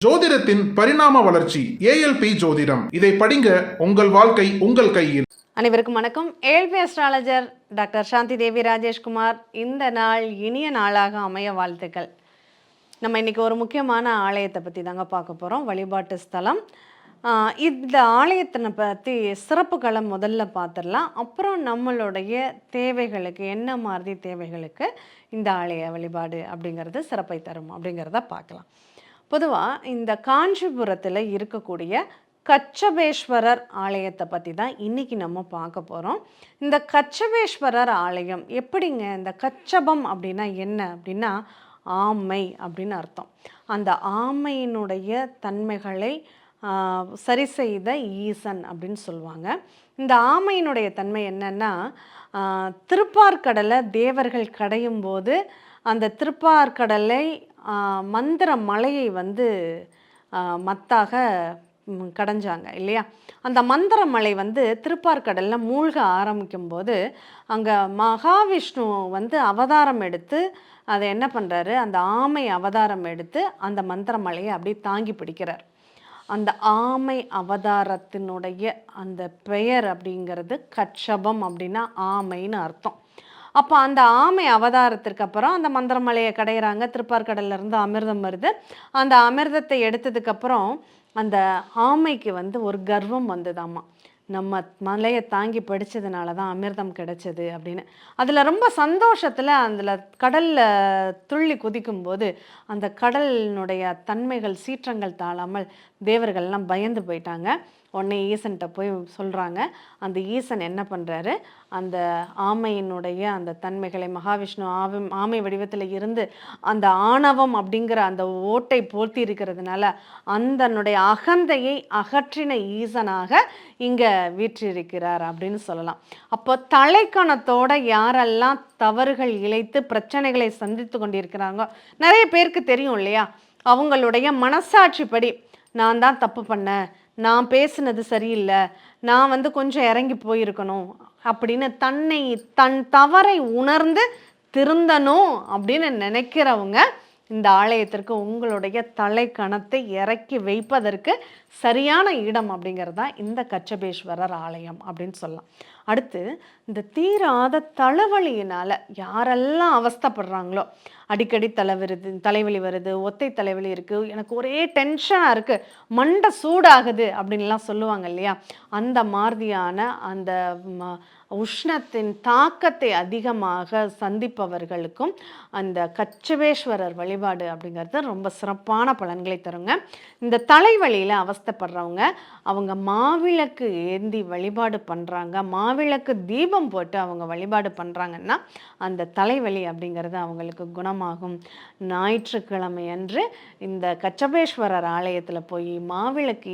ஜோதிடத்தின் பரிணாம வளர்ச்சி ஏஎல்பி ஜோதிடம். இதை படிங்க, உங்கள் வாழ்க்கை உங்கள் கையில். அனைவருக்கும் வணக்கம். ஏஎல்பி அஸ்ட்ராலஜர் டாக்டர் சாந்தி தேவி ராஜேஷ்குமார். இந்த நாள் இனிய நாளாக அமைய வாழ்த்துக்கள். நம்ம இன்னைக்கு ஒரு முக்கியமான ஆலயத்தை பற்றி தாங்க பார்க்க போகிறோம். வழிபாட்டு ஸ்தலம். இந்த ஆலயத்தை பற்றி சிறப்புகளை முதல்ல பார்த்துடலாம். அப்புறம் நம்மளுடைய தேவைகளுக்கு என்ன மாதிரி தேவைகளுக்கு இந்த ஆலய வழிபாடு அப்படிங்கிறது சிறப்பை தரும் அப்படிங்கிறத பார்க்கலாம். பொதுவாக இந்த காஞ்சிபுரத்தில் இருக்கக்கூடிய கச்சபேஸ்வரர் ஆலயத்தை பற்றி தான் இன்றைக்கி நம்ம பார்க்க போகிறோம். இந்த கச்சபேஸ்வரர் ஆலயம் எப்படிங்க? இந்த கச்சபம் அப்படின்னா என்ன அப்படின்னா ஆமை அப்படின்னு அர்த்தம். அந்த ஆமையினுடைய தன்மைகளை சரி செய்த ஈசன் அப்படின்னு சொல்லுவாங்க. இந்த ஆமையினுடைய தன்மை என்னன்னா, திருப்பார்கடலை தேவர்கள் கடையும் போது அந்த திருப்பார்கடலை மந்திர மலையை மத்தாக கடைஞ்சாங்க இல்லையா? அந்த மந்திர மலை திருப்பார்கடலில் மூழ்க ஆரம்பிக்கும் போது அங்கே மகாவிஷ்ணு அவதாரம் எடுத்து அதை என்ன பண்ணுறாரு, அந்த ஆமை அவதாரம் எடுத்து அந்த மந்திர மலையை அப்படியே தாங்கி பிடிக்கிறார். அந்த ஆமை அவதாரத்தினுடைய அந்த பெயர் அப்படிங்கிறது கச்சபம், அப்படின்னா ஆமைன்னு அர்த்தம். அப்போ அந்த ஆமை அவதாரத்திற்கு அப்புறம் அந்த மந்திரமலையை கடையிறாங்க. திருப்பார்கடல்லேருந்து அமிர்தம் வருது. அந்த அமிர்தத்தை எடுத்ததுக்கப்புறம் அந்த ஆமைக்கு ஒரு கர்வம் வந்ததாம்மா, நம்ம மலையை தாங்கி படித்ததுனால தான் அமிர்தம் கிடைச்சது அப்படின்னு. அதில் ரொம்ப சந்தோஷத்தில் அதில் கடலில் துள்ளி குதிக்கும்போது அந்த கடலினுடைய தன்மைகள் சீற்றங்கள் தாழாமல் தேவர்கள்லாம் பயந்து போயிட்டாங்க. உடனே ஈசன்கிட்ட போய் சொல்கிறாங்க. அந்த ஈசன் என்ன பண்ணுறாரு, அந்த ஆமையினுடைய அந்த தன்மைகளை மகாவிஷ்ணு ஆமை வடிவத்தில் இருந்து அந்த ஆணவம் அப்படிங்கிற அந்த ஓட்டை போர்த்தி இருக்கிறதுனால அந்தனுடைய அகந்தையை அகற்றின ஈசனாக இங்கே வீற்றிருக்கிறார் அப்படின்னு சொல்லலாம். அப்போ தலைக்கணத்தோட யாரெல்லாம் தவறுகள் இழைத்து பிரச்சனைகளை சந்தித்து கொண்டிருக்கிறாங்க, நிறைய பேருக்கு தெரியும் இல்லையா? அவங்களுடைய மனசாட்சிப்படி நான் தான் தப்பு பண்ணேன், நான் பேசுனது சரியில்லை, நான் கொஞ்சம் இறங்கி போயிருக்கணும் அப்படின்னு தன் தவறை உணர்ந்து திருந்தணும் அப்படின்னு நினைக்கிறவங்க இந்த ஆலயத்திற்கு உங்களுடைய தலைக்கணத்தை இறக்கி வைப்பதற்கு சரியான இடம் அப்படிங்கிறது தான் இந்த கச்சபேஸ்வரர் ஆலயம் அப்படின்னு சொல்லலாம். அடுத்து, இந்த தீராத தலைவலியினால் யாரெல்லாம் அவஸ்தைப்படுறாங்களோ, அடிக்கடி தலைவலி வருது, ஒத்தை தலைவலி இருக்குது, எனக்கு ஒரே டென்ஷனாக இருக்குது, மண்டை சூடாகுது அப்படின்லாம் சொல்லுவாங்க இல்லையா? அந்த மாதிரியான அந்த உஷ்ணத்தின் தாக்கத்தை அதிகமாக சந்திப்பவர்களுக்கும் அந்த கச்சபேஸ்வரர் வழிபாடு அப்படிங்கிறது ரொம்ப சிறப்பான பலன்களை தருங்க. இந்த தலைவலியில் அவஸ்தைப்படுறவங்க அவங்க மாவிளக்கு ஏந்தி வழிபாடு பண்ணுறாங்க, மாவிளக்கு தீபம் போட்டு அவங்க வழிபாடு பண்ணுறாங்கன்னா அந்த தலைவலி அப்படிங்கிறது அவங்களுக்கு குணமாகும். ஞாயிற்றுக்கிழமை அன்று இந்த கச்சபேஸ்வரர் ஆலயத்தில் போய் மாவிளக்கு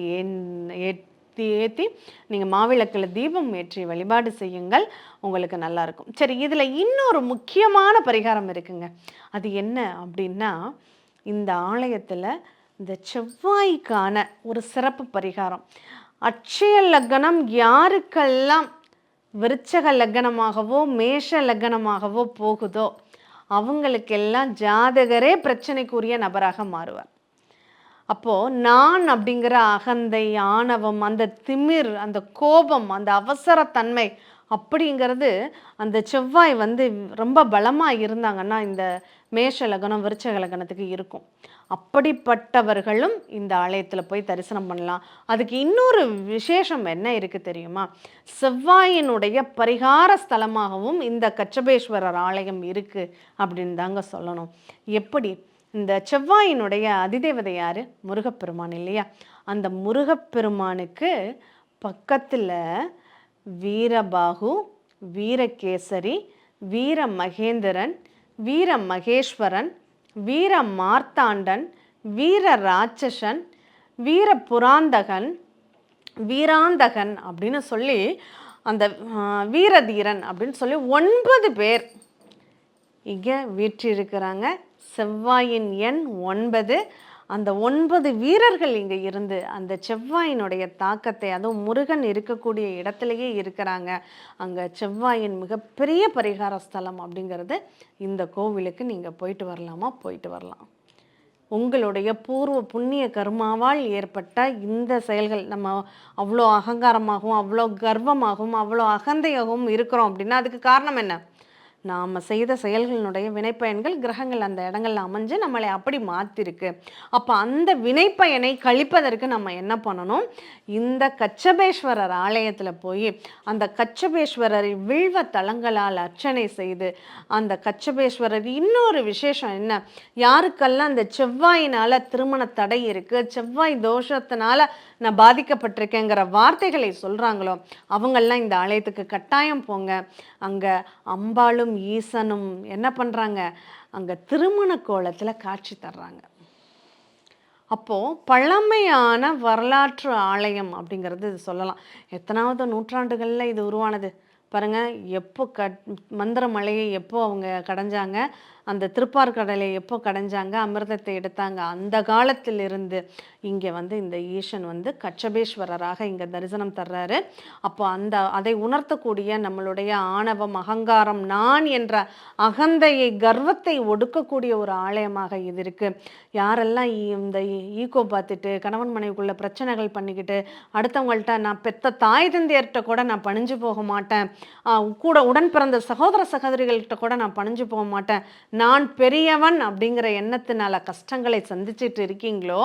ஏற்றி நீங்கள் மாவிளக்கில் தீபம் ஏற்றி வழிபாடு செய்யுங்கள், உங்களுக்கு நல்லாயிருக்கும். சரி, இதில் இன்னொரு முக்கியமான பரிகாரம் இருக்குங்க. அது என்ன அப்படின்னா, இந்த ஆலயத்தில் இந்த செவ்வாய்க்கான ஒரு சிறப்பு பரிகாரம். அட்சய லக்னம் யாருக்கெல்லாம் விருச்சக லக்னமாகவோ மேஷ லக்னமாகவோ போகுதோ அவங்களுக்கெல்லாம் ஜாதகரே பிரச்சனைக்குரிய நபராக மாறுவார். அப்போது நான் அப்படிங்கிற அகந்தை, ஆணவம், அந்த திமிர், அந்த கோபம், அந்த அவசரத்தன்மை அப்படிங்கிறது அந்த செவ்வாய் ரொம்ப பலமாக இருந்தாங்கன்னா இந்த மேஷ லக்னம் விருச்சக லக்னத்துக்கு இருக்கும். அப்படிப்பட்டவர்களும் இந்த ஆலயத்தில் போய் தரிசனம் பண்ணலாம். அதுக்கு இன்னொரு விசேஷம் என்ன இருக்குது தெரியுமா? செவ்வாயினுடைய பரிகார ஸ்தலமாகவும் இந்த கச்சபேஸ்வரர் ஆலயம் இருக்குது அப்படின்னு தாங்க சொல்லணும். எப்படி? இந்த செவ்வாயினுடைய அதிதேவதை யார்? முருகப்பெருமான் இல்லையா? அந்த முருகப்பெருமானுக்கு பக்கத்தில் வீரபாகு, வீரகேசரி, வீர மகேந்திரன், வீர மகேஸ்வரன், வீர மார்த்தாண்டன், வீர ராட்சசன், வீர புராந்தகன், வீராந்தகன் அப்படின்னு சொல்லி அந்த வீரதீரன் அப்படின்னு சொல்லி 9 பேர் இங்கே வீற்றிருக்கிறாங்க. செவ்வாயின் எண் 9. அந்த 9 வீரர்கள் இங்கே இருந்து அந்த செவ்வாயினுடைய தாக்கத்தை, அதுவும் முருகன் இருக்கக்கூடிய இடத்துலையே இருக்கிறாங்க. அங்கே செவ்வாயின் மிகப்பெரிய பரிகார ஸ்தலம் அப்படிங்கிறது இந்த கோவிலுக்கு நீங்கள் போயிட்டு வரலாமா? போயிட்டு வரலாம். உங்களுடைய பூர்வ புண்ணிய கர்மாவால் ஏற்பட்ட இந்த செயல்கள், நம்ம அவ்வளோ அகங்காரமாகவும் அவ்வளோ கர்வமாகவும் அவ்வளோ அகந்தையாகவும் இருக்கிறோம் அப்படின்னா அதுக்கு காரணம் என்ன? நாம் செய்த செயல்களினுடைய வினைப்பயன்கள் கிரகங்கள் அந்த இடங்கள்ல அமைஞ்சு நம்மளை அப்படி மாற்றிருக்கு. அப்போ அந்த வினைப்பயனை கழிப்பதற்கு நம்ம என்ன பண்ணணும்? இந்த கச்சபேஸ்வரர் ஆலயத்தில் போய் அந்த கச்சபேஸ்வரரை வில்வ தலங்களால் அர்ச்சனை செய்து, அந்த கச்சபேஸ்வரர் இன்னொரு விசேஷம் என்ன, யாருக்கெல்லாம் அந்த செவ்வாயினால் திருமண தடை இருக்குது, செவ்வாய் தோஷத்தினால நான் பாதிக்கப்பட்டிருக்கேங்கிற வார்த்தைகளை சொல்கிறாங்களோ அவங்கெல்லாம் இந்த ஆலயத்துக்கு கட்டாயம் போங்க. அங்கே அம்பாளும் ஈசனும் என்ன பண்ணுறாங்க, அங்கே திருமண கோலத்தில் காட்சி தர்றாங்க. அப்போது பழமையான வரலாற்று ஆலயம் அப்படிங்கிறது இது சொல்லலாம். எத்தனாவது நூற்றாண்டுகளில் இது உருவானது பாருங்கள். எப்போ மந்திரமலையை எப்போ அவங்க கடைஞ்சாங்க, அந்த திருப்பார்கடலை எப்போ கடைஞ்சாங்க, அமிர்தத்தை எடுத்தாங்க. அந்த காலத்திலிருந்து இங்கே வந்து இந்த ஈசன் வந்து கச்சபேஸ்வரராக இங்கே தரிசனம் தர்றாரு. அப்போ அதை உணர்த்தக்கூடிய நம்மளுடைய ஆணவம், அகங்காரம், நான் என்ற அகந்தையை, கர்வத்தை ஒடுக்கக்கூடிய ஒரு ஆலயமாக இது இருக்குது. யாரெல்லாம் இந்த ஈகோ பார்த்துட்டு கணவன் மனைவிக்குள்ள பிரச்சனைகள் பண்ணிக்கிட்டு அடுத்தவங்கள்ட்ட நான் பெத்த தாய் தந்தையர்கிட்ட கூட நான் பணிஞ்சு போக மாட்டேன், கூட உடன் பிறந்த சகோதர சகோதரிகள்கிட்ட கூட நான் பணிஞ்சு போக மாட்டேன், நான் பெரியவன் அப்படிங்கிற எண்ணத்தினால கஷ்டங்களை சந்திச்சுட்டு இருக்கீங்களோ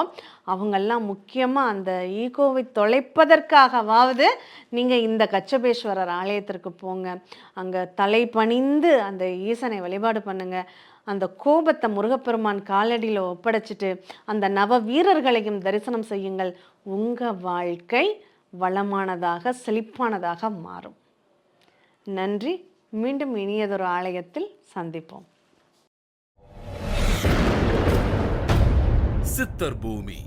அவங்கெல்லாம் முக்கியமாக அந்த ஈகோவை தொலைப்பதற்காகவாவது நீங்கள் இந்த கச்சபேஸ்வரர் ஆலயத்திற்கு போங்க. அங்கே தலை பணிந்து அந்த ஈசனை வழிபாடு பண்ணுங்க. அந்த கோபத்தை முருகப்பெருமான் காலடியில் ஒப்படைச்சிட்டு அந்த நவ வீரர்களையும் தரிசனம் செய்யுங்கள். உங்கள் வாழ்க்கை வளமானதாக செழிப்பானதாக மாறும். நன்றி. மீண்டும் இனியதொரு ஆலயத்தில் சந்திப்போம். சித்தர் பூமி.